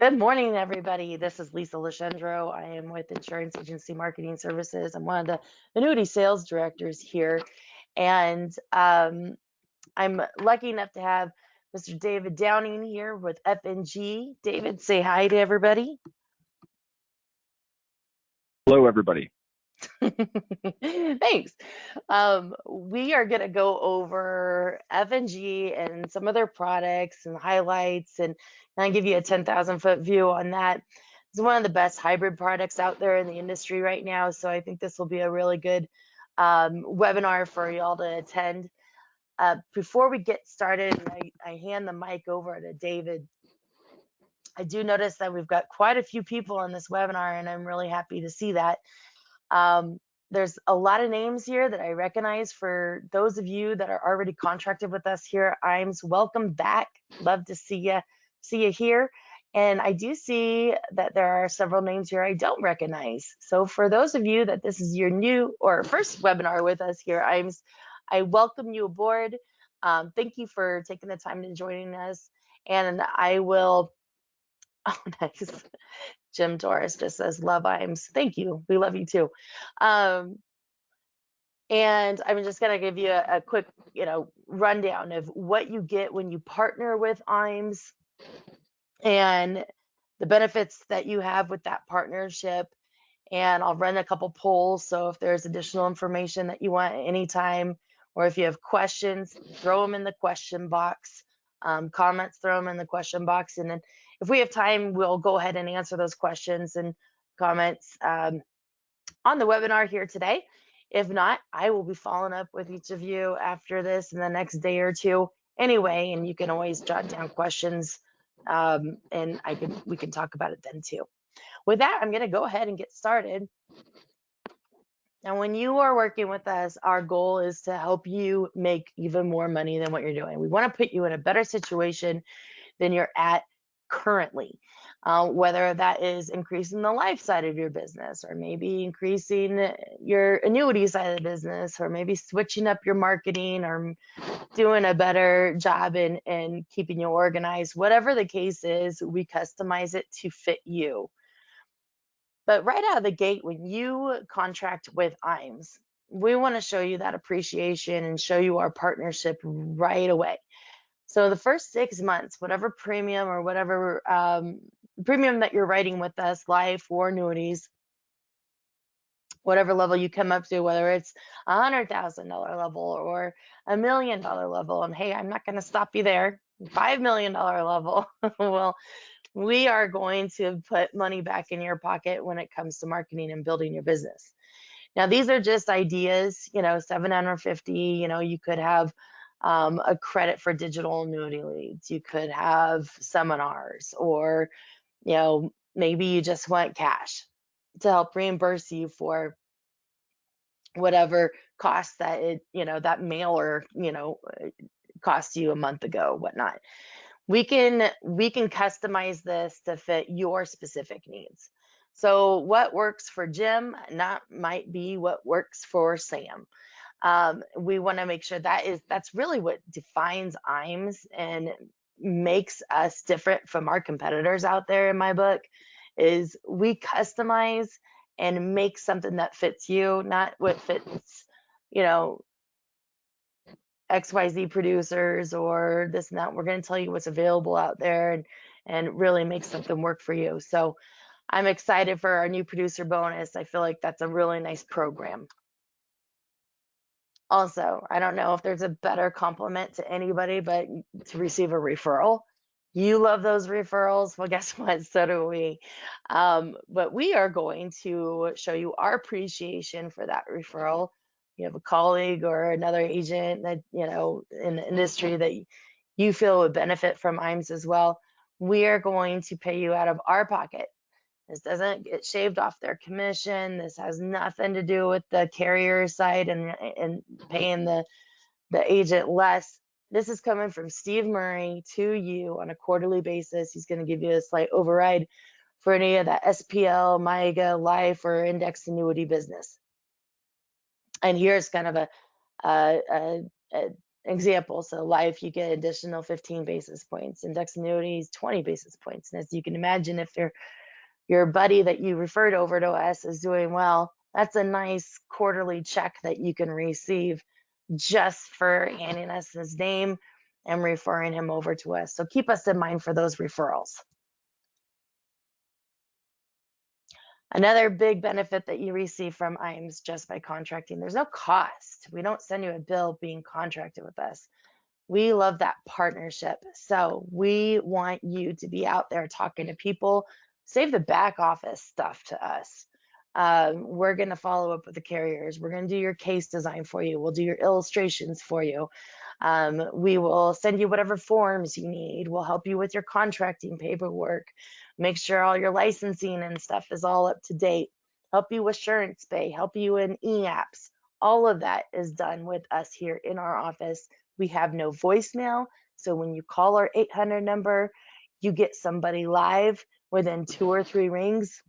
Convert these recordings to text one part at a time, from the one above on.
Good morning, everybody. This is Lisa Lashendro. I am with Insurance Agency Marketing Services. I'm one of the annuity sales directors here. And I'm lucky enough to have Mr. David Downing here with FNG. David, say hi to everybody. Hello, everybody. Thanks. We are going to go over F&G and some of their products and highlights and kind of give you a 10,000-foot view on that. It's one of the best hybrid products out there in the industry right now. So I think this will be a really good webinar for y'all to attend. Before we get started, I hand the mic over to David. I do notice that we've got quite a few people on this webinar, and I'm really happy to see that. There's a lot of names here that I recognize. For those of you that are already contracted with us here, IMS, welcome back. Love to see you here. And I do see that there are several names here I don't recognize. So for those of you that this is your new or first webinar with us here, IMS, I welcome you aboard. Thank you for taking the time to joining us. And I will, oh, nice. Jim Torres just says, love IMS. Thank you. We love you too. And I'm just going to give you a quick, rundown of what you get when you partner with IMS and the benefits that you have with that partnership. And I'll run a couple polls. So if there's additional information that you want anytime, or if you have questions, throw them in the question box. Comments, throw them in the question box. And then if we have time, we'll go ahead and answer those questions and comments on the webinar here today. If not, I will be following up with each of you after this in the next day or two anyway, and you can always jot down questions and we can talk about it then too. With that, I'm going to go ahead and get started. Now, when you are working with us, our goal is to help you make even more money than what you're doing. We want to put you in a better situation than you're at currently, whether that is increasing the life side of your business, or maybe increasing your annuity side of the business, or maybe switching up your marketing, or doing a better job in keeping you organized. Whatever the case is, we customize it to fit you. But right out of the gate, when you contract with IMS, we want to show you that appreciation and show you our partnership right away. So the first 6 months, whatever premium or whatever premium that you're writing with us, life or annuities, whatever level you come up to, whether it's $100,000 level or $1 million level, and hey, I'm not going to stop you there, $5 million level. Well, we are going to put money back in your pocket when it comes to marketing and building your business. Now, these are just ideas, 750, you could have a credit for digital annuity leads. You could have seminars, or, maybe you just want cash to help reimburse you for whatever cost that that mailer, cost you a month ago, whatnot. We can customize this to fit your specific needs. So what works for Jim might be what works for Sam. We want to make sure that's really what defines IMS and makes us different from our competitors out there, in my book, is we customize and make something that fits you, not what fits, XYZ producers or this and that. We're going to tell you what's available out there and really make something work for you. So I'm excited for our new producer bonus. I feel like that's a really nice program. Also, I don't know if there's a better compliment to anybody, but to receive a referral. You love those referrals. Well, guess what? So do we. But we are going to show you our appreciation for that referral. You have a colleague or another agent that, in the industry that you feel would benefit from IMS as well. We are going to pay you out of our pocket. This doesn't get shaved off their commission. This has nothing to do with the carrier side and paying the agent less. This is coming from Steve Murray to you on a quarterly basis. He's going to give you a slight override for any of that SPL, MIGA, life, or index annuity business. And here's kind of a example. So life, you get additional 15 basis points, index annuities, 20 basis points. And as you can imagine, if your buddy that you referred over to us is doing well, that's a nice quarterly check that you can receive just for handing us his name and referring him over to us. So keep us in mind for those referrals. Another big benefit that you receive from IAMS just by contracting, there's no cost. We don't send you a bill being contracted with us. We love that partnership. So we want you to be out there talking to people. Save the back office stuff to us. We're going to follow up with the carriers. We're going to do your case design for you. We'll do your illustrations for you. We will send you whatever forms you need. We'll help you with your contracting paperwork. Make sure all your licensing and stuff is all up to date. Help you with Assurance Bay. Help you in e-apps. All of that is done with us here in our office. We have no voicemail. So when you call our 800 number, you get somebody live within 2 or 3 rings.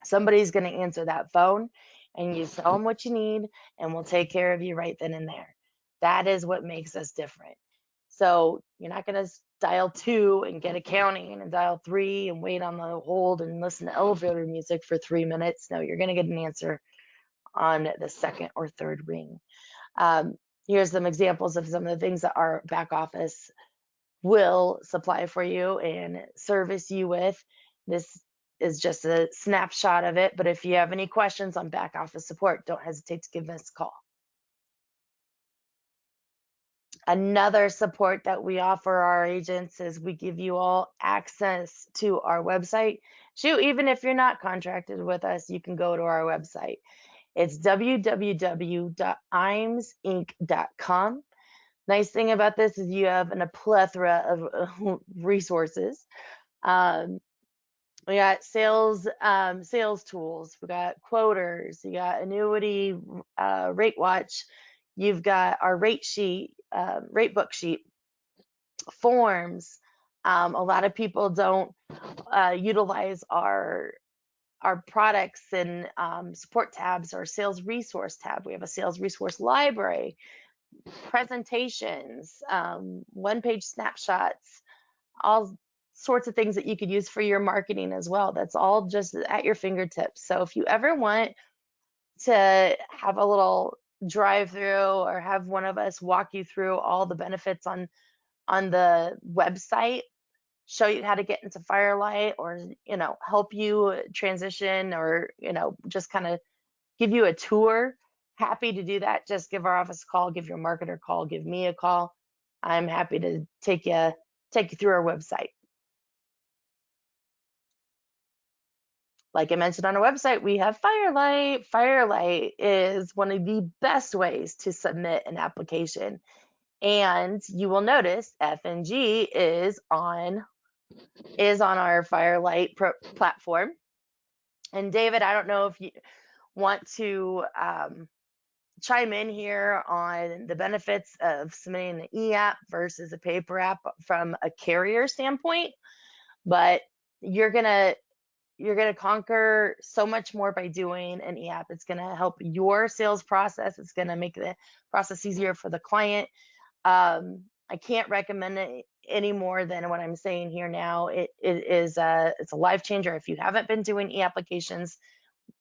Somebody's going to answer that phone and you tell them what you need and we'll take care of you right then and there. That is what makes us different. So you're not going to dial 2 and get accounting and dial 3 and wait on the hold and listen to elevator music for 3 minutes. No, you're going to get an answer on the 2nd or 3rd ring. Here's some examples of some of the things that our back office will supply for you and service you with. This is just a snapshot of it, but if you have any questions on back office support, don't hesitate to give us a call. Another support that we offer our agents is we give you all access to our website. Shoot, even if you're not contracted with us, you can go to our website. It's www.imsinc.com. Nice thing about this is you have a plethora of resources. We got sales tools. We got quoters. You got annuity rate watch. You've got our rate sheet, rate book sheet, forms. A lot of people don't utilize our products and support tabs or sales resource tab. We have a sales resource library, presentations, one-page snapshots, all sorts of things that you could use for your marketing as well. That's all just at your fingertips. So if you ever want to have a little drive through or have one of us walk you through all the benefits on the website, show you how to get into Firelight, or help you transition, or just kind of give you a tour, happy to do that. Just give our office a call, give your marketer a call, give me a call. I'm happy to take you through our website. Like I mentioned on our website, we have Firelight. Firelight is one of the best ways to submit an application. And you will notice F&G is on our Firelight platform. And David, I don't know if you want to chime in here on the benefits of submitting an e-app versus a paper app from a carrier standpoint, but you're gonna conquer so much more by doing an e-app. It's gonna help your sales process. It's gonna make the process easier for the client. I can't recommend it any more than what I'm saying here now. It's a life changer. If you haven't been doing e-applications,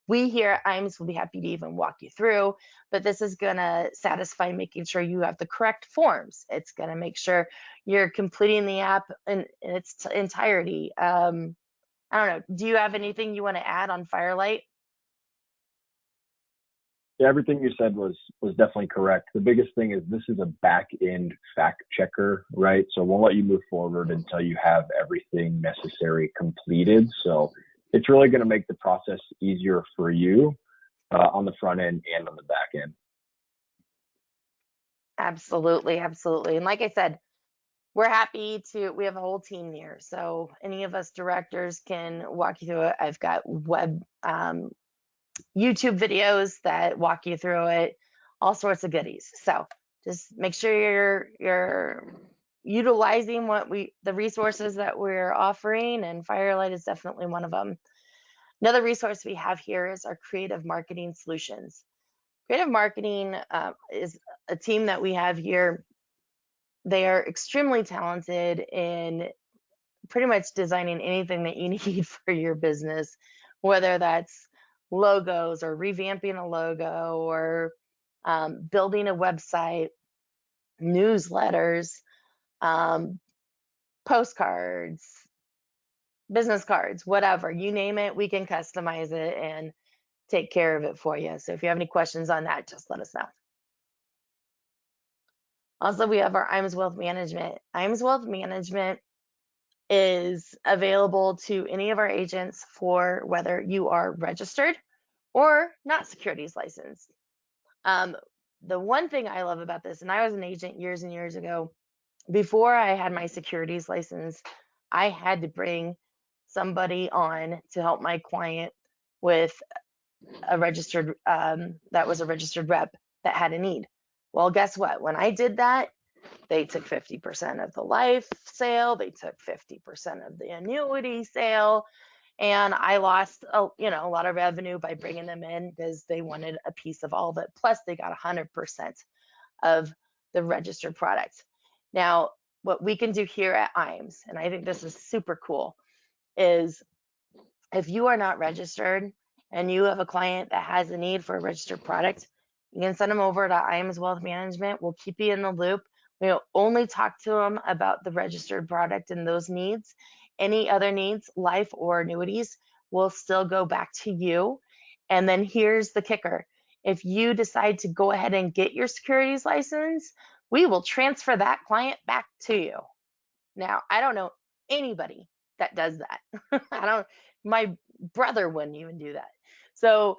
we here at IAMS will be happy to even walk you through, but this is gonna satisfy making sure you have the correct forms. It's gonna make sure you're completing the app in its entirety. I don't know, do you have anything you wanna add on Firelight? Yeah, everything you said was definitely correct. The biggest thing is this is a back end fact checker, right? So it won't let you move forward until you have everything necessary completed. So it's really going to make the process easier for you on the front end and on the back end. Absolutely, absolutely. And like I said, we're happy we have a whole team here. So any of us directors can walk you through it. I've got web YouTube videos that walk you through it, all sorts of goodies. So just make sure you're utilizing the resources that we're offering, and Firelight is definitely one of them. Another resource we have here is our creative marketing solutions. Creative marketing is a team that we have here they are extremely talented in pretty much designing anything that you need for your business, whether that's logos or revamping a logo or building a website, newsletters, um, postcards, business cards, whatever, you name it, we can customize it and take care of it for you. So if you have any questions on that, just let us know. Also, we have our IMS Wealth Management. IMS Wealth Management is available to any of our agents for whether you are registered or not securities licensed. Um, the one thing I love about this, and I was an agent years and years ago, before I had my securities license, I had to bring somebody on to help my client with a registered, that was a registered rep that had a need. Well, guess what? When I did that, they took 50% of the life sale, they took 50% of the annuity sale, and I lost a lot of revenue by bringing them in because they wanted a piece of all of it. Plus, they got 100% of the registered product. Now, what we can do here at IMES, and I think this is super cool, is if you are not registered and you have a client that has a need for a registered product, you can send them over to IMES Wealth Management. We'll keep you in the loop. We'll only talk to them about the registered product and those needs. Any other needs, life or annuities, will still go back to you. And then here's the kicker. If you decide to go ahead and get your securities license, we will transfer that client back to you. Now, I don't know anybody that does that. My brother wouldn't even do that. So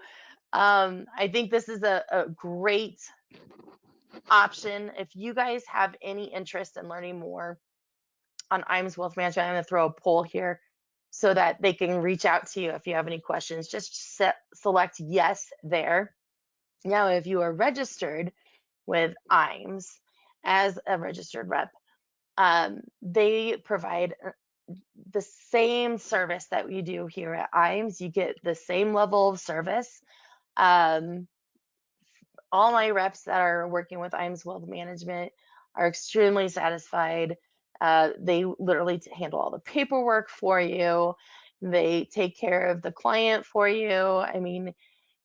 I think this is a great option. If you guys have any interest in learning more on IMES Wealth Management, I'm going to throw a poll here so that they can reach out to you if you have any questions. Just select yes there. Now, if you are registered with IMES as a registered rep, they provide the same service that we do here at IMES. You get the same level of service. All my reps that are working with IMES Wealth Management are extremely satisfied. They literally handle all the paperwork for you. They take care of the client for you. I mean,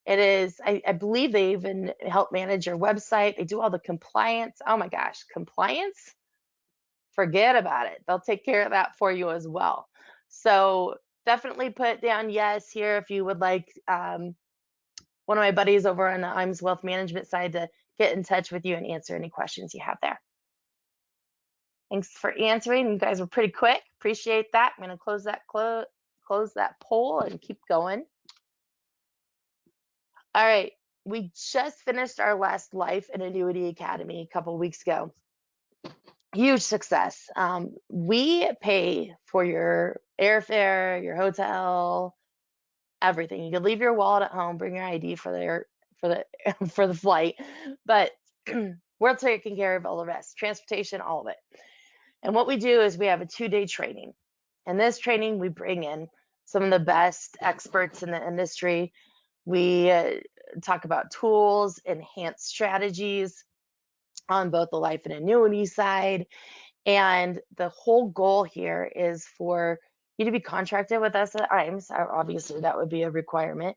it is, I believe they even help manage your website. They do all the compliance. Oh my gosh, compliance? Forget about it. They'll take care of that for you as well. So definitely put down yes here if you would like one of my buddies over on the IMES Wealth Management side to get in touch with you and answer any questions you have there. Thanks for answering. You guys were pretty quick. Appreciate that. I'm going to close that poll and keep going. All right. We just finished our last Life and Annuity Academy a couple weeks ago. Huge success. We pay for your airfare, your hotel, everything. You can leave your wallet at home, bring your ID for the for the flight, but we're taking care of all the rest, transportation, all of it. And what we do is we have a 2-day training. In this training, we bring in some of the best experts in the industry. We talk about tools, enhanced strategies on both the life and annuity side. And the whole goal here is for you to be contracted with us at IMES. Obviously, that would be a requirement.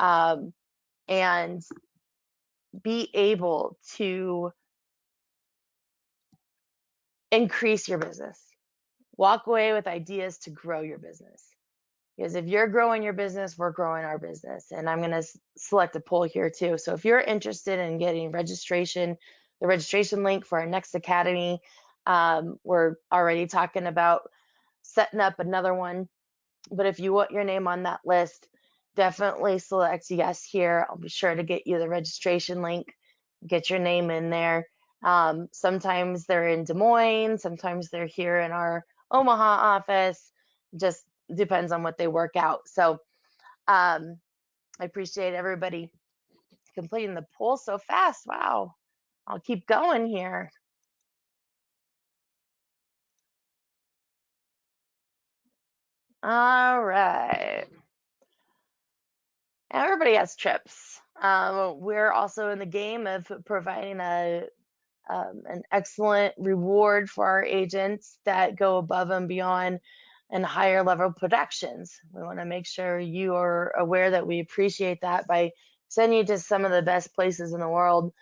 And be able to increase your business. Walk away with ideas to grow your business. Because if you're growing your business, we're growing our business. And I'm going to select a poll here too. So if you're interested in getting registration, the registration link for our next academy, we're already talking about setting up another one. But if you want your name on that list, definitely select yes here. I'll be sure to get you the registration link, get your name in there. Sometimes they're in Des Moines, sometimes they're here in our Omaha office. Just depends on what they work out. So I appreciate everybody completing the poll so fast. Wow. I'll keep going here. All right. Everybody has trips. We're also in the game of providing a an excellent reward for our agents that go above and beyond and higher level productions. We want to make sure you are aware that we appreciate that by sending you to some of the best places in the world.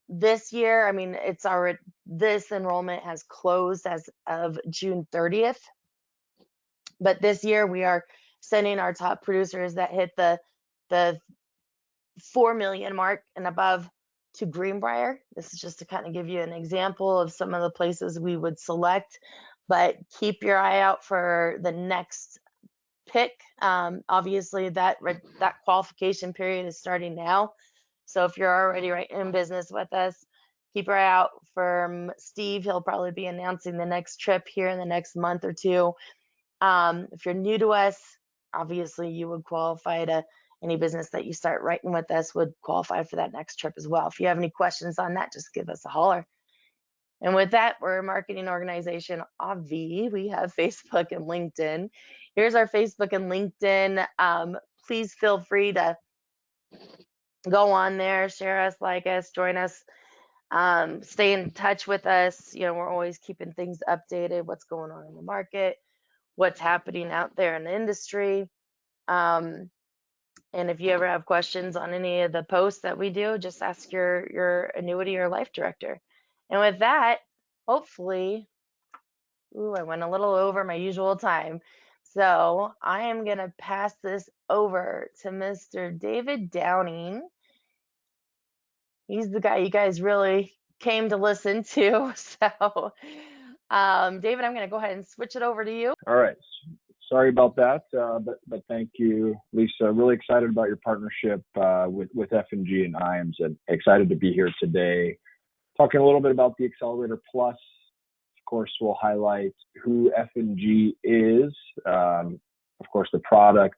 This year, I mean, it's already, this enrollment has closed as of June 30th. But this year we are sending our top producers that hit the 4 million mark and above to Greenbrier. This is just to kind of give you an example of some of the places we would select, but keep your eye out for the next pick. Obviously that qualification period is starting now. So if you're already right in business with us, keep your eye out from Steve. He'll probably be announcing the next trip here in the next month or two. If you're new to us, obviously you would qualify to any business that you start writing with us would qualify for that next trip as well. If you have any questions on that, just give us a holler. And with that, we're a marketing organization, AV. We have Facebook and LinkedIn. Here's our Facebook and LinkedIn. Please feel free to go on there, share us, like us, join us, stay in touch with us. You know, we're always keeping things updated, what's going on in the market, what's happening out there in the industry. And if you ever have questions on any of the posts that we do, just ask your annuity or life director. And with that, hopefully, I went a little over my usual time. So I am going to pass this over to Mr. David Downing. He's the guy you guys really came to listen to. So, David, I'm going to go ahead and switch it over to you. All right. Sorry about that, but thank you, Lisa. Really excited about your partnership with F&G and IAMS, and excited to be here today. Talking a little bit about the Accelerator Plus. Of course, we'll highlight who F&G is. Of course, the product,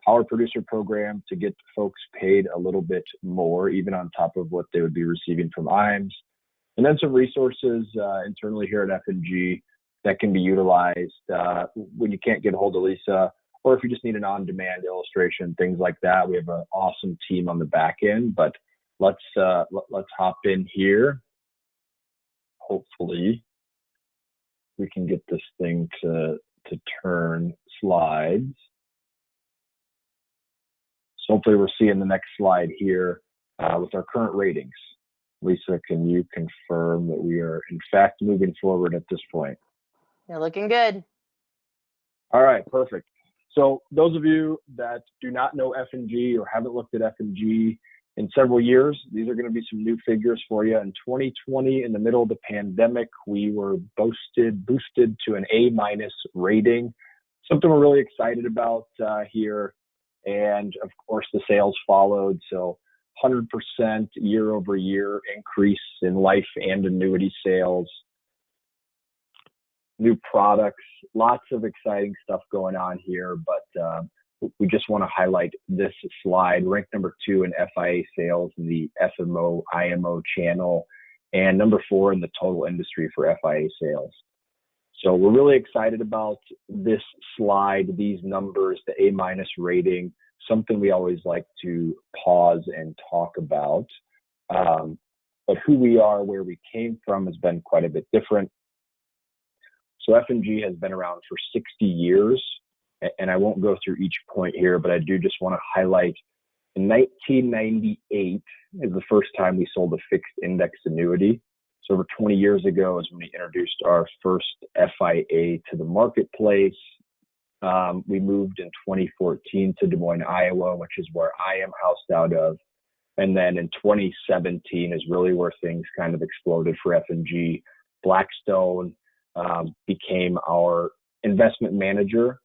Power Producer Program to get folks paid a little bit more, even on top of what they would be receiving from IAMS. And then some resources internally here at F&G that can be utilized when you can't get a hold of Lisa, or if you just need an on-demand illustration, things like that. We have an awesome team on the back end, but let's hop in here. Hopefully we can get this thing to turn slides. So hopefully we're seeing the next slide here with our current ratings. Lisa, can you confirm that we are in fact moving forward at this point? You're looking good. All right, perfect. So those of you that do not know F&G or haven't looked at F&G in several years, these are going to be some new figures for you. In 2020, in the middle of the pandemic, we were boosted to an A- rating, something we're really excited about here. And of course, the sales followed. So 100% year over year increase in life and annuity sales. New products, lots of exciting stuff going on here, but we just want to highlight this slide. Ranked number 2 in FIA sales in the FMO, IMO channel, and number 4 in the total industry for FIA sales. So we're really excited about this slide, these numbers, the A- rating, something we always like to pause and talk about. But who we are, where we came from has been quite a bit different. So F&G has been around for 60 years, and I won't go through each point here, but I do just want to highlight in 1998 is the first time we sold a fixed index annuity. So over 20 years ago is when we introduced our first FIA to the marketplace. We moved in 2014 to Des Moines, Iowa, which is where I am housed out of. And then in 2017 is really where things kind of exploded for F&G. Blackstone became our investment manager.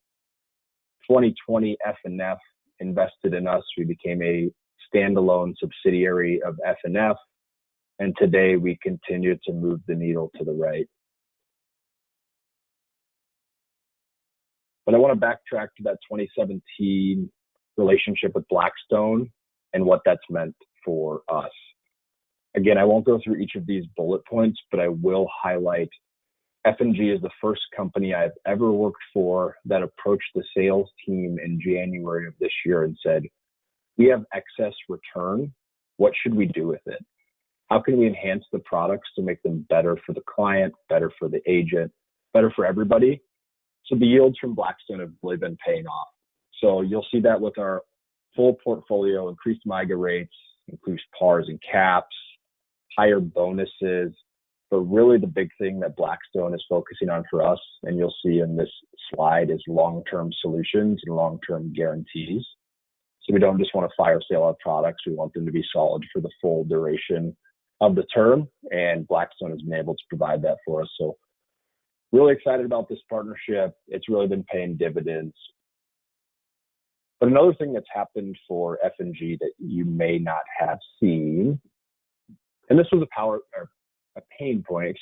2020, F&F invested in us. We became a standalone subsidiary of F&F. And today we continue to move the needle to the right. But I want to backtrack to that 2017 relationship with Blackstone and what that's meant for us. Again, I won't go through each of these bullet points, but I will highlight F&G is the first company I've ever worked for that approached the sales team in January of this year and said, we have excess return. What should we do with it? How can we enhance the products to make them better for the client, better for the agent, better for everybody? So the yields from Blackstone have really been paying off. So you'll see that with our full portfolio, increased MIGA rates, increased pars and caps, higher bonuses. But really the big thing that Blackstone is focusing on for us, and you'll see in this slide, is long-term solutions and long-term guarantees. So we don't just want to fire sale our products. We want them to be solid for the full duration of the term, and Blackstone has been able to provide that for us. So really excited about this partnership. It's really been paying dividends. But another thing that's happened for F&G that you may not have seen, and this was a pain point,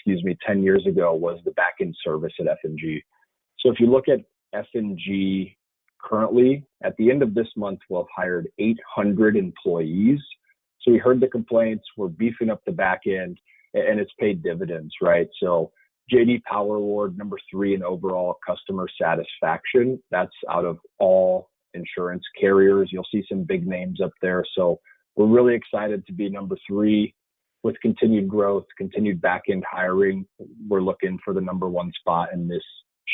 10 years ago, was the back-end service at F&G. So if you look at F&G currently, at the end of this month, we'll have hired 800 employees. So we heard the complaints, we're beefing up the back end, and it's paid dividends, right? So JD Power Award, number 3 in overall customer satisfaction. That's out of all insurance carriers. You'll see some big names up there. So we're really excited to be number 3 with continued growth, continued back-end hiring. We're looking for the number 1 spot in this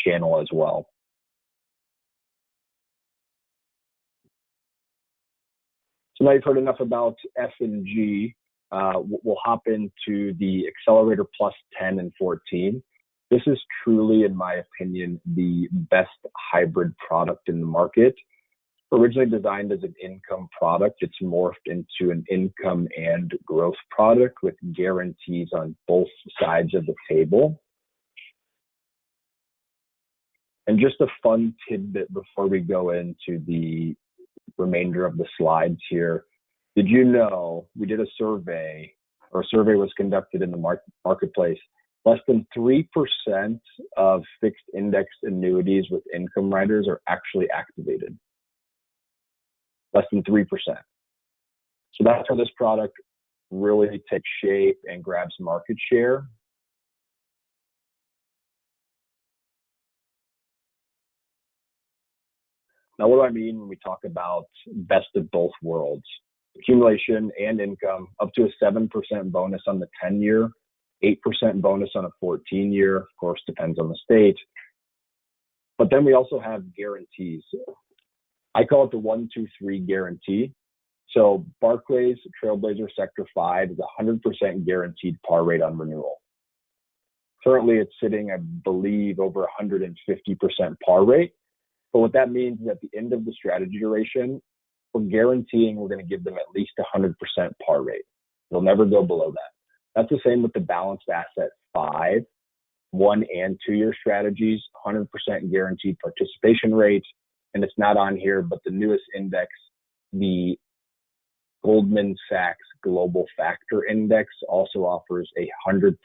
channel as well. So now you've heard enough about F&G. We'll hop into the Accelerator Plus 10 and 14. This is truly, in my opinion, the best hybrid product in the market. Originally designed as an income product, it's morphed into an income and growth product with guarantees on both sides of the table. And just a fun tidbit before we go into the remainder of the slides here. Did you know we did a survey, or a survey was conducted in the marketplace? Less than 3% of fixed indexed annuities with income riders are actually activated. Less than 3%. So that's how this product really takes shape and grabs market share. Now, what do I mean when we talk about best of both worlds? Accumulation and income, up to a 7% bonus on the 10-year, 8% bonus on a 14-year, of course, depends on the state. But then we also have guarantees. I call it the 1, 2, 3 guarantee. So Barclays Trailblazer Sector 5 is 100% guaranteed par rate on renewal. Currently, it's sitting, I believe, over 150% par rate. But what that means is at the end of the strategy duration, we're guaranteeing we're going to give them at least 100% par rate. They'll never go below that. That's the same with the Balanced Asset 5, 1 and 2 year strategies, 100% guaranteed participation rate. And it's not on here, but the newest index, the Goldman Sachs Global Factor Index, also offers a 100%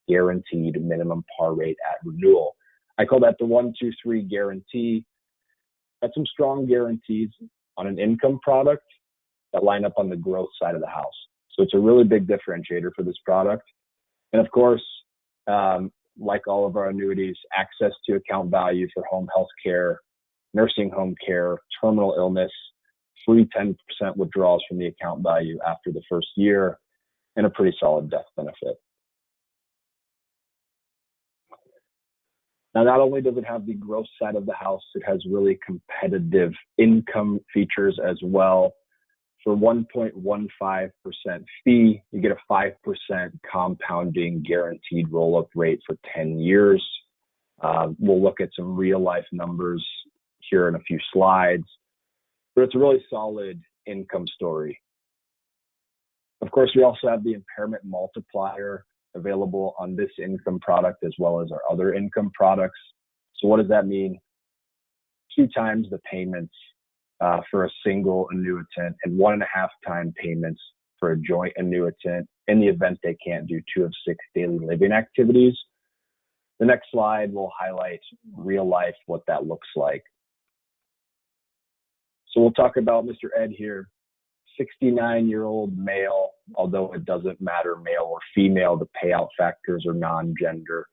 guaranteed minimum par rate at renewal. I call that the 1, 2, 3 guarantee. That's some strong guarantees on an income product that line up on the growth side of the house. So it's a really big differentiator for this product. And of course, like all of our annuities, access to account value for home health care, nursing home care, terminal illness, free 10% withdrawals from the account value after the first year, and a pretty solid death benefit. Now, not only does it have the growth side of the house, it has really competitive income features as well. For 1.15% fee, you get a 5% compounding guaranteed roll-up rate for 10 years. We'll look at some real-life numbers here in a few slides, but it's a really solid income story. Of course, we also have the impairment multiplier available on this income product as well as our other income products. So what does that mean? 2 times the payments for a single annuitant and 1.5 times payments for a joint annuitant in the event they can't do 2 of 6 daily living activities. The next slide will highlight real life what that looks like. So we'll talk about Mr. Ed here, 69-year-old male, although it doesn't matter male or female, the payout factors are non-gender.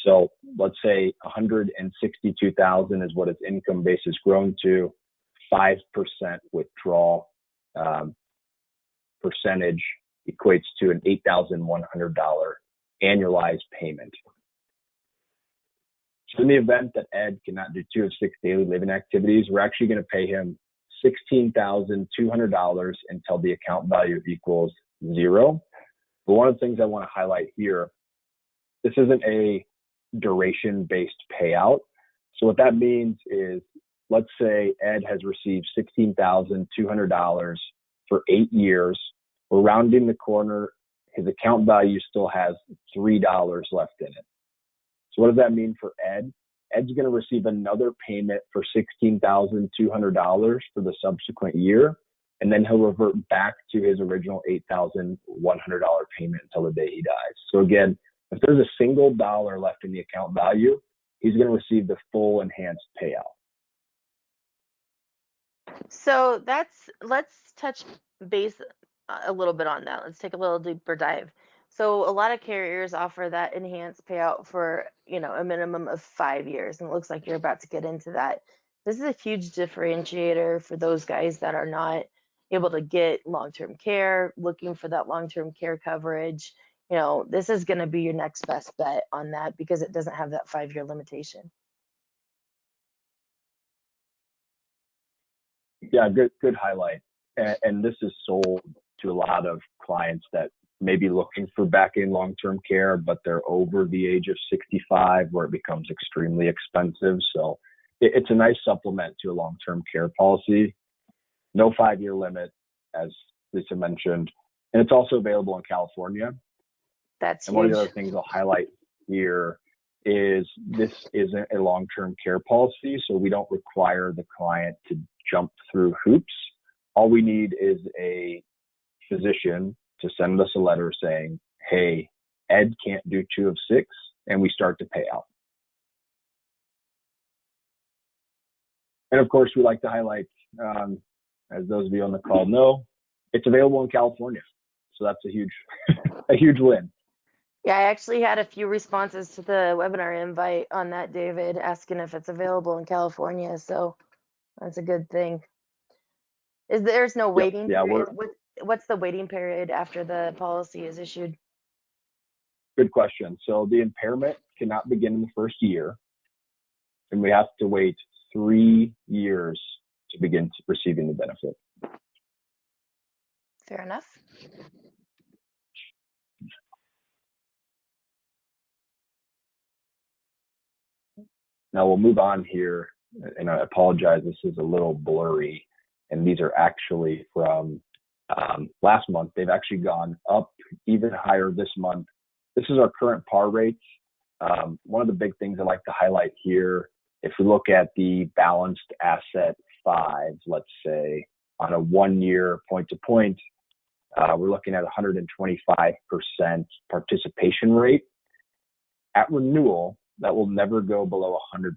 So let's say 162,000 is what his income base has grown to, 5% withdrawal percentage equates to an $8,100 annualized payment. So in the event that Ed cannot do 2 of 6 daily living activities, we're actually going to pay him $16,200 until the account value equals 0. But one of the things I want to highlight here, this isn't a duration-based payout. So what that means is, let's say Ed has received $16,200 for 8 years. We're rounding the corner. His account value still has $3 left in it. So what does that mean for Ed? Ed's going to receive another payment for $16,200 for the subsequent year, and then he'll revert back to his original $8,100 payment until the day he dies. So again, if there's a single dollar left in the account value, he's going to receive the full enhanced payout. So let's touch base a little bit on that. Let's take a little deeper dive. So a lot of carriers offer that enhanced payout for, a minimum of 5 years. And it looks like you're about to get into that. This is a huge differentiator for those guys that are not able to get long-term care, looking for that long-term care coverage. This is going to be your next best bet on that because it doesn't have that 5-year limitation. Yeah, good highlight. And this is sold to a lot of clients that may be looking for back-end long-term care, but they're over the age of 65 where it becomes extremely expensive. So it's a nice supplement to a long-term care policy. No 5-year limit, as Lisa mentioned. And it's also available in California. That's and huge. One of the other things I'll highlight here is this isn't a long-term care policy, so we don't require the client to jump through hoops. All we need is a physician to send us a letter saying, hey, Ed can't do 2 of 6, and we start to pay out. And of course, we like to highlight, as those of you on the call know, it's available in California. So that's a huge win. Yeah, I actually had a few responses to the webinar invite on that, David, asking if it's available in California. So that's a good thing. There's no waiting period? What's the waiting period after the policy is issued? Good question. So the impairment cannot begin in the first year, and we have to wait 3 years to begin receiving the benefit. Fair enough. Now we'll move on here, and I apologize, this is a little blurry, and these are actually from last month. They've actually gone up even higher this month. This is our current par rates. One of the big things I like to highlight here, if we look at the balanced asset 5, let's say, on a 1-year point-to-point, we're looking at 125% participation rate. At renewal, that will never go below 100%.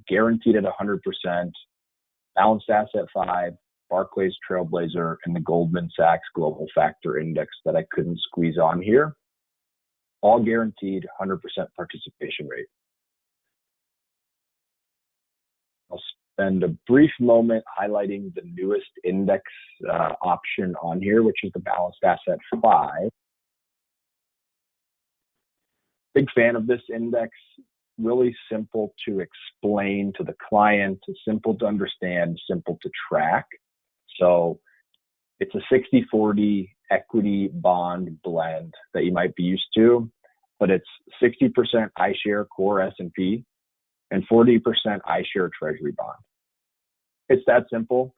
Guaranteed at 100%, balanced asset 5, Barclays Trailblazer, and the Goldman Sachs Global Factor Index that I couldn't squeeze on here. All guaranteed 100% participation rate. I'll spend a brief moment highlighting the newest index option on here, which is the balanced asset 5. Big fan of this index, really simple to explain to the client, simple to understand, simple to track. So it's a 60-40 equity bond blend that you might be used to, but it's 60% iShare core S&P and 40% iShare treasury bond. It's that simple.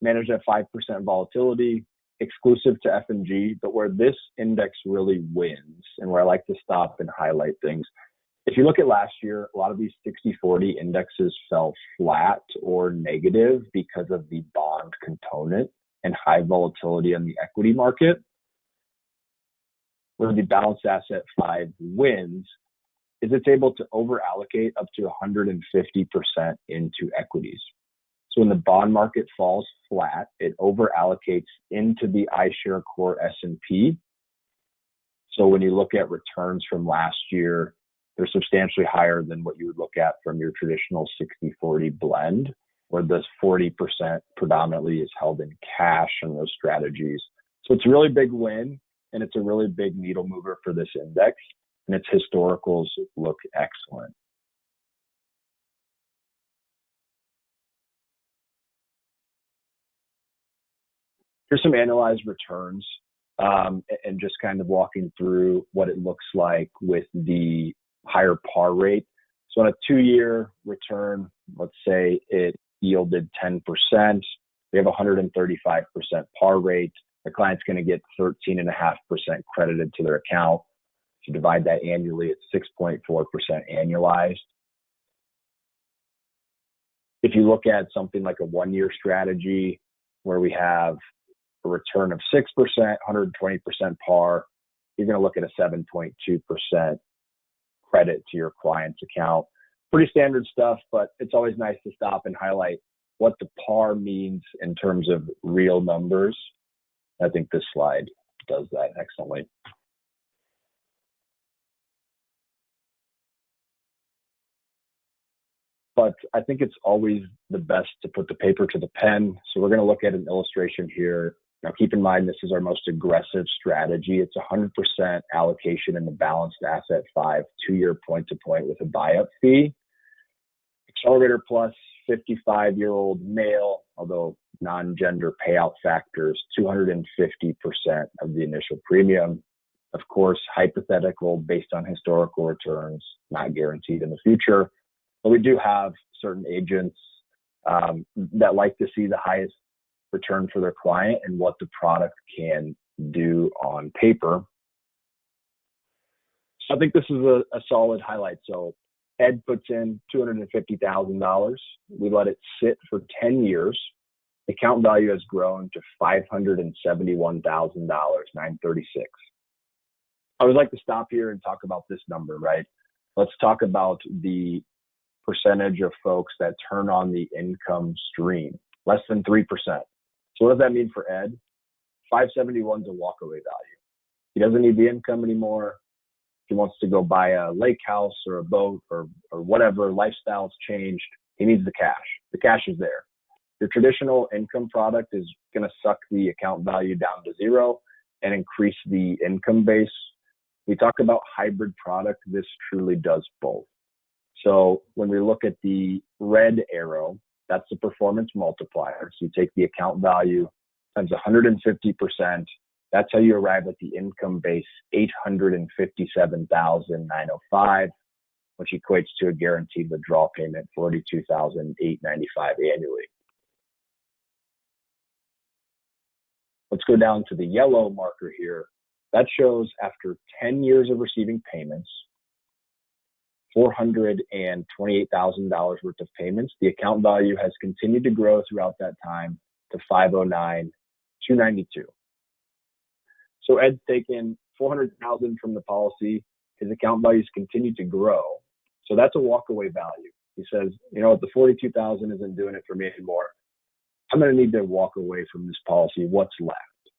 Managed at 5% volatility, exclusive to F&G, but where this index really wins and where I like to stop and highlight things. If you look at last year, a lot of these 60-40 indexes fell flat or negative because of the bond component and high volatility in the equity market. Where the balanced asset 5 wins is it's able to over allocate up to 150% into equities. So when the bond market falls flat, it over allocates into the iShare core S&P. So when you look at returns from last year, they're substantially higher than what you would look at from your traditional 60-40 blend, where this 40% predominantly is held in cash in those strategies. So it's a really big win, and it's a really big needle mover for this index, and its historicals look excellent. Here's some analyzed returns, and just kind of walking through what it looks like with the higher par rate. So on a 2-year return, let's say it yielded 10%. We have 135% par rate. The client's going to get 13.5% credited to their account. If you divide that annually, it's 6.4% annualized. If you look at something like a 1-year strategy where we have a return of 6%, 120% par, you're going to look at a 7.2% credit to your client's account. Pretty standard stuff, but it's always nice to stop and highlight what the par means in terms of real numbers. I think this slide does that excellently. But I think it's always the best to put the paper to the pen. So we're going to look at an illustration here. Now, keep in mind, this is our most aggressive strategy. It's 100% allocation in the balanced asset 5, 2-year point-to-point with a buy-up fee. Accelerator plus 55-year-old male, although non-gender payout factors, 250% of the initial premium. Of course, hypothetical based on historical returns, not guaranteed in the future. But we do have certain agents that like to see the highest return for their client and what the product can do on paper. So I think this is a solid highlight. So Ed puts in $250,000. We let it sit for 10 years. The account value has grown to $571,000, $936. I would like to stop here and talk about this number, right? Let's talk about the percentage of folks that turn on the income stream, less than 3%. So what does that mean for Ed? 571 is a walkaway value. He doesn't need the income anymore. He wants to go buy a lake house or a boat or whatever, lifestyle's changed. He needs the cash. The cash is there. Your traditional income product is going to suck the account value down to zero and increase the income base. We talk about hybrid product. This truly does both. So when we look at the red arrow, that's the performance multiplier. So you take the account value times 150%. That's how you arrive at the income base, $857,905, which equates to a guaranteed withdrawal payment, $42,895 annually. Let's go down to the yellow marker here. That shows after 10 years of receiving payments, $428,000 worth of payments, the account value has continued to grow throughout that time to $509,292. So Ed's taken $400,000 from the policy. His account values continue to grow. So that's a walkaway value. He says, you know what, the $42,000 isn't doing it for me anymore. I'm going to need to walk away from this policy. What's left,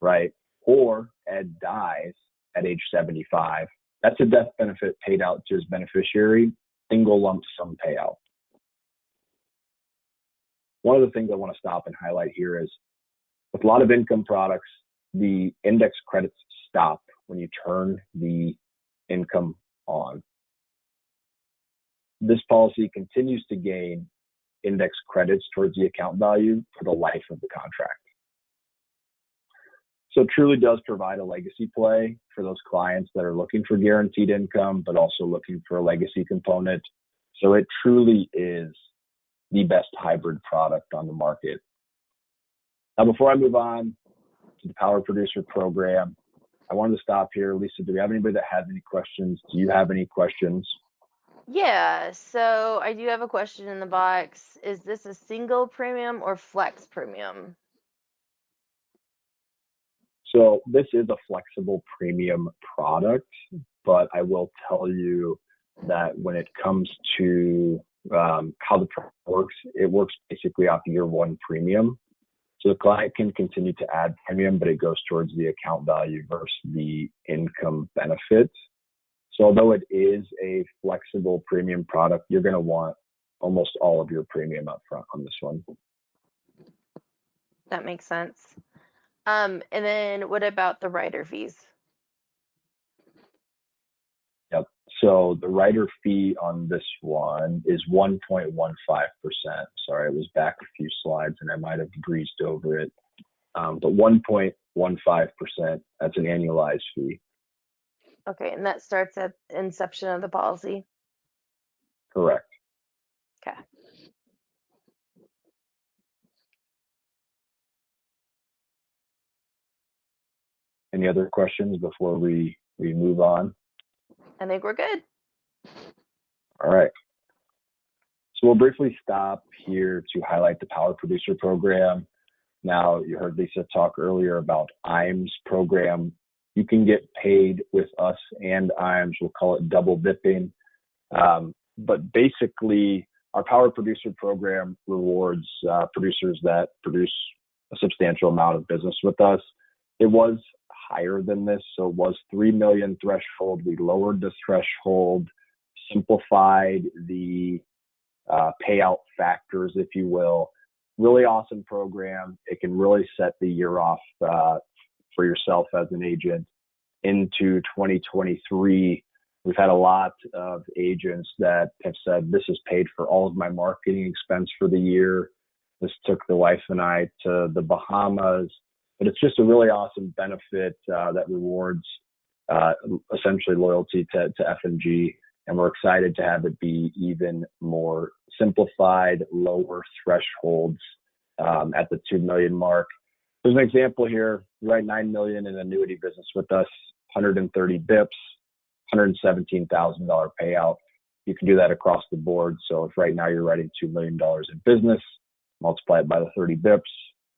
right? Or Ed dies at age 75. That's a death benefit paid out to his beneficiary, single lump sum payout. One of the things I want to stop and highlight here is with a lot of income products, the index credits stop when you turn the income on. This policy continues to gain index credits towards the account value for the life of the contract. So it truly does provide a legacy play for those clients that are looking for guaranteed income, but also looking for a legacy component. So it truly is the best hybrid product on the market. Now, before I move on to the Power Producer program, I wanted to stop here. Lisa, do we have anybody that has any questions? Do you have any questions? Yeah, so I do have a question in the box. Is this a single premium or flex premium? So this is a flexible premium product, but I will tell you that when it comes to how the product works, it works basically off year one premium. So the client can continue to add premium, but it goes towards the account value versus the income benefit. So although it is a flexible premium product, you're going to want almost all of your premium up front on this one. That makes sense. And then what about the rider fees? Yep. So the writer fee on this one is 1.15%. Sorry, I was back a few slides and I might have breezed over it. But 1.15%, that's an annualized fee. Okay, and that starts at inception of the policy. Correct. Okay. Any other questions before we move on? I think we're good. All right. So we'll briefly stop here to highlight the Power Producer Program. Now, you heard Lisa talk earlier about IMES program. You can get paid with us and IMES. We'll call it double dipping. But basically, our Power Producer Program rewards producers that produce a substantial amount of business with us. It was higher than this, so it was 3 million threshold. We lowered the threshold, simplified the payout factors, if you will. Really awesome program. It can really set the year off for yourself as an agent. Into 2023, we've had a lot of agents that have said, this has paid for all of my marketing expense for the year. This took the wife and I to the Bahamas. But it's just a really awesome benefit that rewards essentially loyalty to F&G. And we're excited to have it be even more simplified, lower thresholds at the 2 million mark. There's an example here. You write 9 million in annuity business with us, 130 bips, $117,000 payout. You can do that across the board. So if right now you're writing $2 million in business, multiply it by the 30 bips,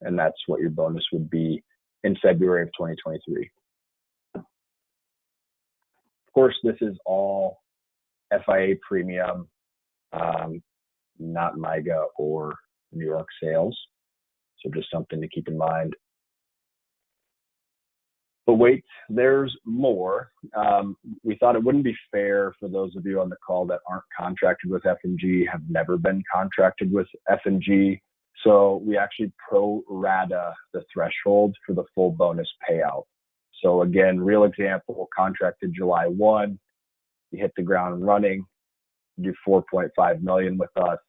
and that's what your bonus would be in February of 2023. Of course, this is all FIA premium, not MIGA or New York sales. So just something to keep in mind. But wait, there's more. We thought it wouldn't be fair for those of you on the call that aren't contracted with F&G, have never been contracted with F&G. So we actually pro rata the threshold for the full bonus payout. So again, real example, contracted July 1, you hit the ground running, do 4.5 million with us,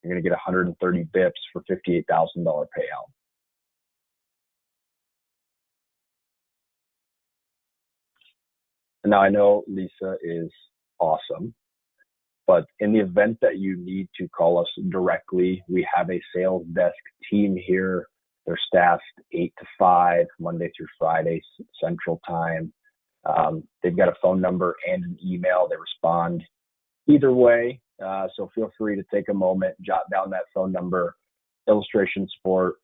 you're going to get 130 bips for $58,000 payout. And now I know Lisa is awesome, but in the event that you need to call us directly, we have a sales desk team here. They're staffed 8 to 5, Monday through Friday, Central Time. They've got a phone number and an email. They respond either way. So feel free to take a moment, jot down that phone number. Illustration support,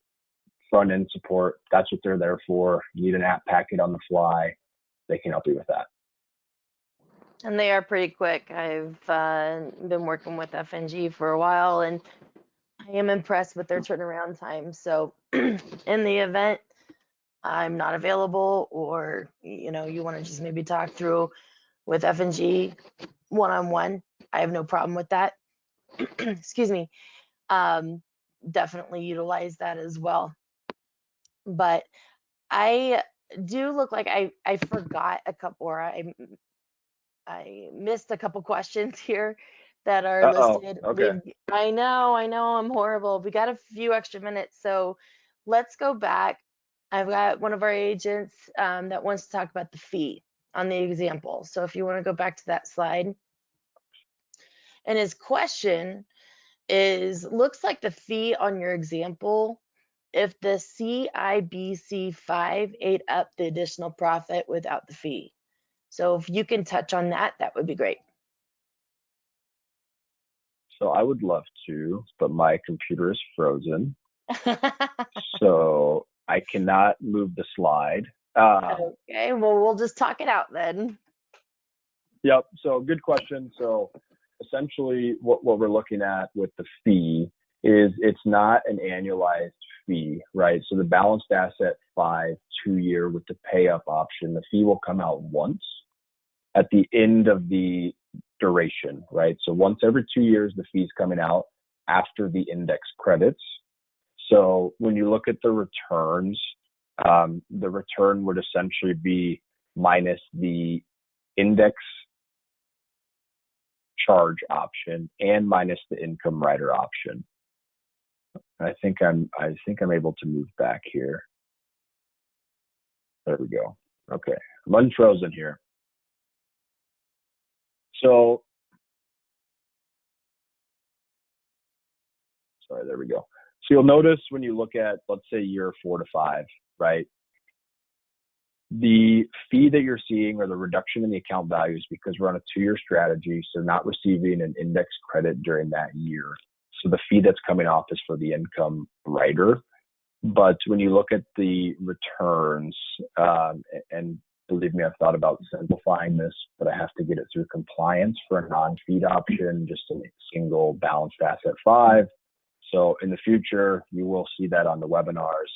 front end support, that's what they're there for. You need an app packet on the fly, they can help you with that. And they are pretty quick. I've been working with F&G for a while, and I am impressed with their turnaround time. So in the event I'm not available, or you want to just maybe talk through with F&G one-on-one, I have no problem with that. Excuse me. Definitely utilize that as well. But I do look like I forgot a couple, or I missed a couple questions here that are listed. Okay. I know, I'm horrible. We got a few extra minutes, so let's go back. I've got one of our agents that wants to talk about the fee on the example. So if you want to go back to that slide. And his question is, looks like the fee on your example, if the CIBC5 ate up the additional profit without the fee. So if you can touch on that, that would be great. So I would love to, but my computer is frozen. So I cannot move the slide. Okay, well, we'll just talk it out then. Yep. So good question. So essentially what we're looking at with the fee is it's not an annualized fee, right? So the balanced asset 5, 2-year with the pay up option, the fee will come out once at the end of the duration, right? So once every 2 years, the fee's coming out after the index credits. So when you look at the returns, the return would essentially be minus the index charge option and minus the income rider option. I think I'm able to move back here. There we go. Okay, I'm unfrozen here. So, sorry, there we go. So you'll notice when you look at, let's say, year 4 to 5, right? The fee that you're seeing or the reduction in the account values because we're on a 2-year strategy, so not receiving an index credit during that year. So the fee that's coming off is for the income rider. But when you look at the returns, and believe me, I've thought about simplifying this, but I have to get it through compliance for a non-feed option, just a single balanced asset 5. So in the future, you will see that on the webinars.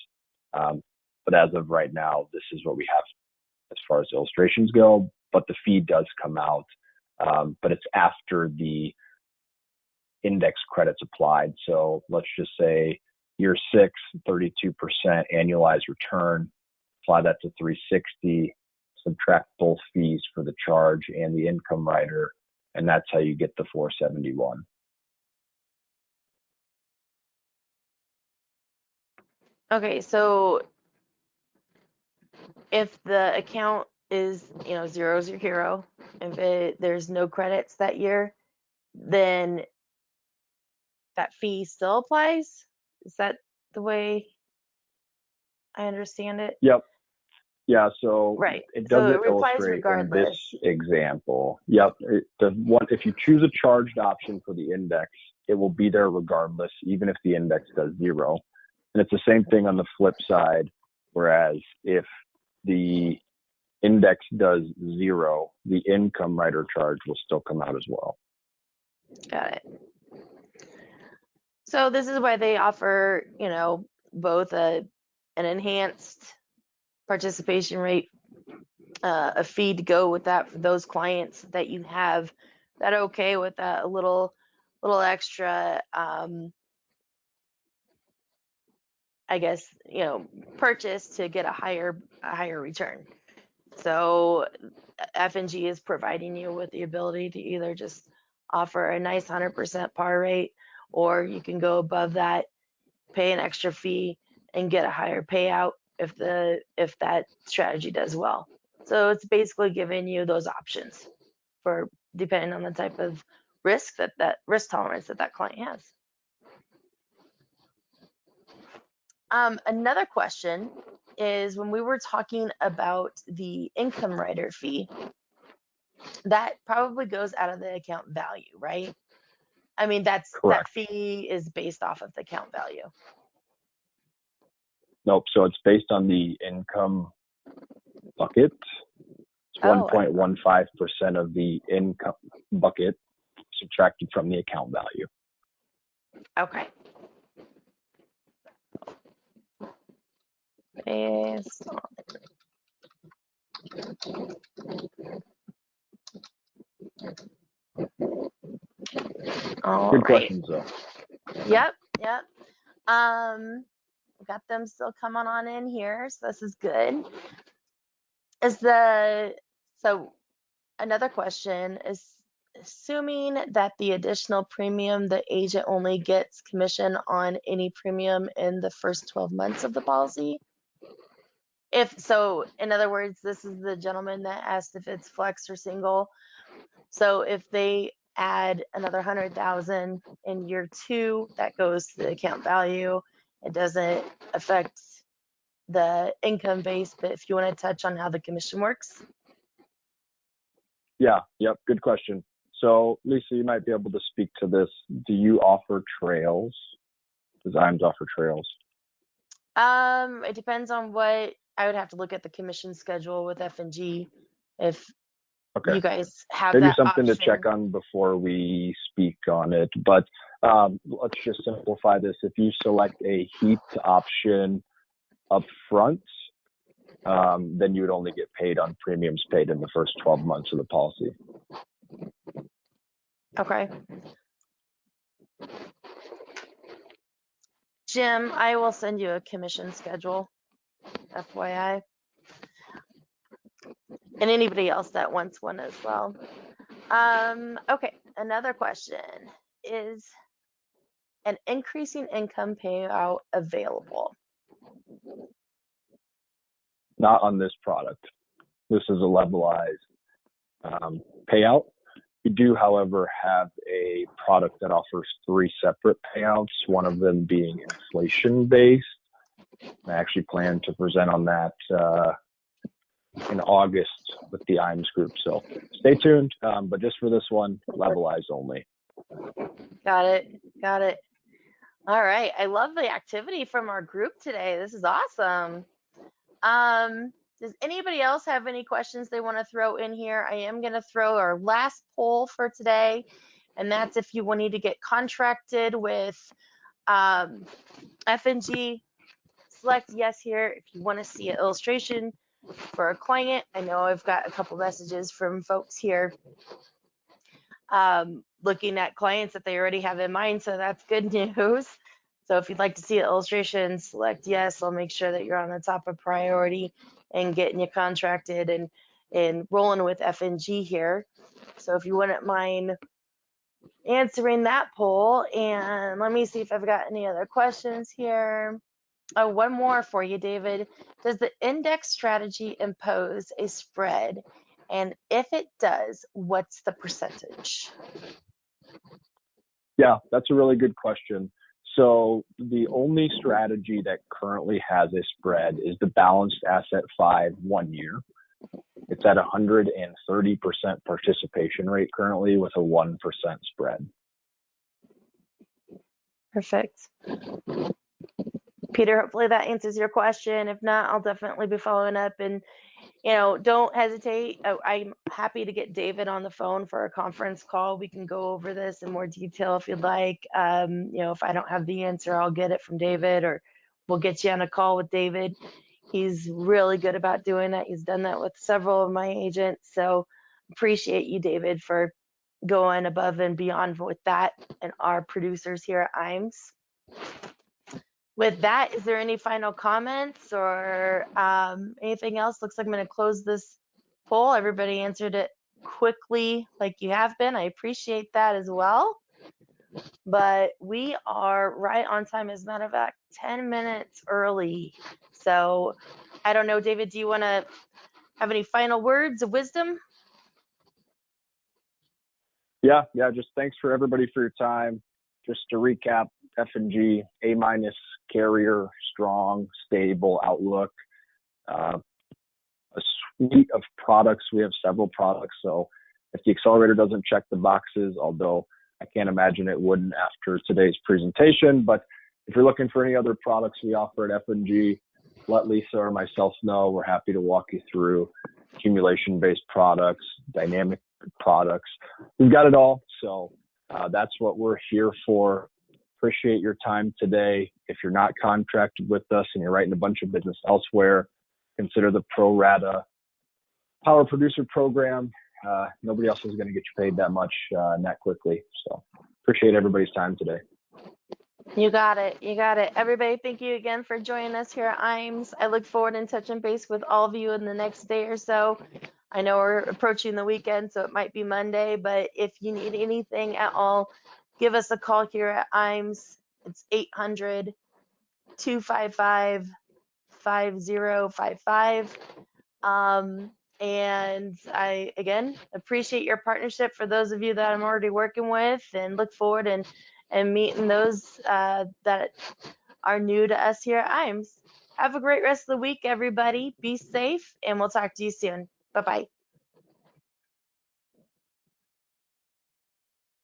But as of right now, this is what we have as far as illustrations go. But the fee does come out, but it's after the index credits applied. So let's just say year 6, 32% annualized return, apply that to 360, subtract both fees for the charge and the income rider, and that's how you get the 471. Okay, so if the account is, 0 is your hero, if there's no credits that year, then that fee still applies? Is that the way I understand it? Yep. Yeah, so Right. it So doesn't it applies illustrate in this regardless. example. Yep. If you choose a charged option for the index, it will be there regardless, even if the index does 0. And it's the same thing on the flip side, whereas if the index does 0, the income rider charge will still come out as well. Got it. So this is why they offer, both an enhanced participation rate, a fee to go with that for those clients that you have that okay with that a little extra, I guess, purchase to get a higher return. So F&G is providing you with the ability to either just offer a nice 100% par rate, or you can go above that, pay an extra fee, and get a higher payout if that strategy does well. So it's basically giving you those options for depending on the type of risk that risk tolerance that client has. Another question is when we were talking about the income rider fee, that probably goes out of the account value, right? I mean, that Correct. fee is based off of the account value. Nope. So it's based on the income bucket. It's 1.15% of the income bucket subtracted from the account value. Okay. Based on. All Good right. questions, though. Yep. Got them still coming on in here, so this is good. So another question is, assuming that the additional premium, the agent only gets commission on any premium in the first 12 months of the policy. If so, in other words, this is the gentleman that asked if it's flex or single. So if they add another 100,000 in year 2, that goes to the account value. It doesn't affect the income base, but if you want to touch on how the commission works. Yeah, yep, good question. So Lisa, you might be able to speak to this. Do you offer trails? Does IAMS offer trails? It depends on what, I would have to look at the commission schedule with F&G if you guys have maybe that something option. to check on before we speak on it. But let's just simplify this. If you select a heat option up front, then you would only get paid on premiums paid in the first 12 months of the policy. Okay. Jim, I will send you a commission schedule. FYI. And anybody else that wants one as well. Okay, another question. Is an increasing income payout available? Not on this product. This is a levelized payout. We do, however, have a product that offers 3 separate payouts, one of them being inflation-based. I actually plan to present on that in August with the IMES group. So stay tuned, but just for this one, levelized only. Got it. Got it. All right. I love the activity from our group today. This is awesome. Does anybody else have any questions they want to throw in here? I am going to throw our last poll for today, and that's if you need to get contracted with F&G. Select yes here. If you want to see an illustration for a client, I know I've got a couple messages from folks here looking at clients that they already have in mind, so that's good news. So if you'd like to see an illustration, select yes. I'll make sure that you're on the top of priority and getting you contracted and rolling with F&G here. So if you wouldn't mind answering that poll, and let me see if I've got any other questions here. Oh, one more for you, David. Does the index strategy impose a spread? And if it does, what's the percentage? Yeah, that's a really good question. So the only strategy that currently has a spread is the Balanced Asset 5 1 year. It's at 130% participation rate currently with a 1% spread. Perfect. Peter, hopefully that answers your question. If not, I'll definitely be following up. And, don't hesitate. I'm happy to get David on the phone for a conference call. We can go over this in more detail if you'd like. If I don't have the answer, I'll get it from David, or we'll get you on a call with David. He's really good about doing that. He's done that with several of my agents. So appreciate you, David, for going above and beyond with that and our producers here at IMES. With that, is there any final comments or anything else? Looks like I'm going to close this poll. Everybody answered it quickly like you have been. I appreciate that as well. But we are right on time. As a matter of fact, 10 minutes early. So I don't know, David, do you want to have any final words of wisdom? Yeah, just thanks for everybody for your time. Just to recap, F&G, A- carrier, strong, stable outlook, a suite of products. We have several products. So if the accelerator doesn't check the boxes, although I can't imagine it wouldn't after today's presentation, but if you're looking for any other products we offer at F&G, let Lisa or myself know. We're happy to walk you through accumulation-based products, dynamic products. We've got it all. So that's what we're here for. Appreciate your time today. If you're not contracted with us and you're writing a bunch of business elsewhere, consider the pro rata power producer program. Nobody else is going to get you paid that much and that quickly. So appreciate everybody's time today. You got it. You got it. Everybody, thank you again for joining us here at IMES. I look forward to touching base with all of you in the next day or so. I know we're approaching the weekend, so it might be Monday, but if you need anything at all, give us a call here at IMES. It's 800-255-5055. And I, again, appreciate your partnership for those of you that I'm already working with, and look forward and meeting those that are new to us here at IMES. Have a great rest of the week, everybody. Be safe, and we'll talk to you soon. Bye-bye.